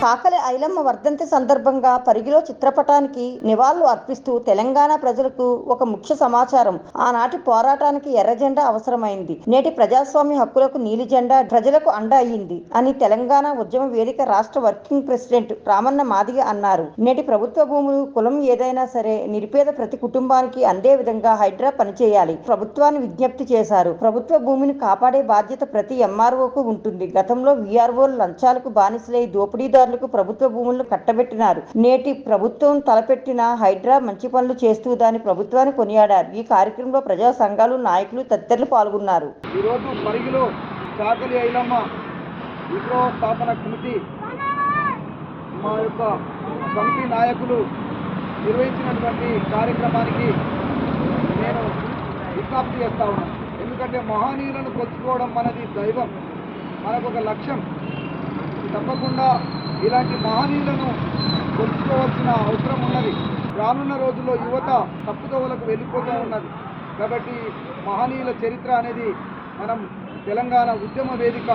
కాకలి ఐలమ్మ వర్ధంతి సందర్భంగా పరిగిలో చిత్రపటానికి నివాళులు అర్పిస్తూ తెలంగాణ ప్రజలకు ఒక ముఖ్య సమాచారం. ఆనాటి పోరాటానికి ఎర్రజెండా అవసరమైంది. నేటి ప్రజాస్వామ్య హక్కులకు నీలి జెండా ప్రజలకు అండ అయ్యింది అని తెలంగాణ ఉద్యమ వేదిక రాష్ట్ర వర్కింగ్ ప్రెసిడెంట్ రామన్న మాదిగ అన్నారు. నేటి ప్రభుత్వ భూములు కులం ఏదైనా సరే నిరుపేద ప్రతి కుటుంబానికి అందే విధంగా హైడ్రా పనిచేయాలి. ప్రభుత్వాన్ని విజ్ఞప్తి చేశారు. ప్రభుత్వ భూమిని కాపాడే బాధ్యత ప్రతి ఎంఆర్ఓకు ఉంటుంది. గతంలో వీఆర్ఓలు లంచాలకు బానిసలై దోపిడీదారులకు ప్రభుత్వ భూములను కట్టబెట్టినారు. నేటి ప్రభుత్వం తలపెట్టిన హైడ్రా మంచి పనులు చేస్తూ దాని ప్రభుత్వాన్ని కొనియాడారు. ఈ కార్యక్రమంలో ప్రజా సంఘాలు, నాయకులు తదితరులు పాల్గొన్నారు. ఈరోజు పరిగిలో కాకలి ఐలమ్మ విగ్రహ స్థాపన కమిటీ మా యొక్క కమిటీ నాయకులు నిర్వహించినటువంటి కార్యక్రమానికి నేను విజ్ఞప్తి చేస్తా ఉన్నాను. ఎందుకంటే మహనీయులను కొలుచుకోవడం మనది దైవం, మనకు ఒక లక్ష్యం. తప్పకుండా ఇలాంటి మహనీయులను కొలుచుకోవాల్సిన అవసరం ఉన్నది. రానున్న రోజుల్లో యువత తప్పుదోవలకు వెళ్ళిపోతూ ఉన్నది. కాబట్టి మహనీయుల చరిత్ర అనేది మనం తెలంగాణ ఉద్యమ వేదిక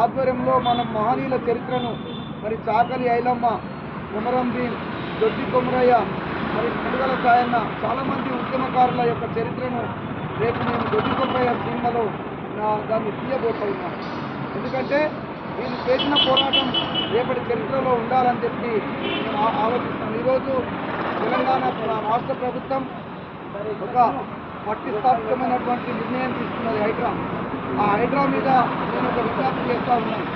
ఆధ్వర్యంలో మనం మహనీయుల చరిత్రను మరి చాకలి ఐలమ్మ, కొమరం భీం, దొడ్డి కొమరయ్య, మరి పులుగల సాయన్న, చాలామంది ఉద్యమకారుల యొక్క చరిత్రను రేపు నేను దొడ్డి కొమరయ్య సినిమాలో దాన్ని తీయబోతూ ఉన్నాను. ఎందుకంటే వీళ్ళు చేసిన పోరాటం రేపటి చరిత్రలో ఉండాలని చెప్పి నేను ఆలోచిస్తాను. ఈరోజు తెలంగాణ రాష్ట్ర ప్రభుత్వం ఒక పట్టిస్థాపితమైనటువంటి నిర్ణయం తీసుకున్నది హైడ్రా. ఆ హైడ్రా మీద నేను ఒక విజ్ఞప్తి చేస్తూ ఉన్నాను.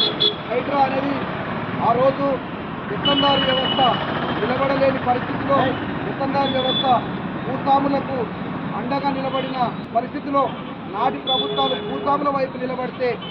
హైడ్రా అనేది ఆ రోజు పెత్తందారు వ్యవస్థ నిలబడలేని పరిస్థితిలో, పెత్తందారు వ్యవస్థ భూస్వాములకు అండగా నిలబడిన పరిస్థితిలో నాటి ప్రభుత్వాలు భూస్వాముల వైపు నిలబడితే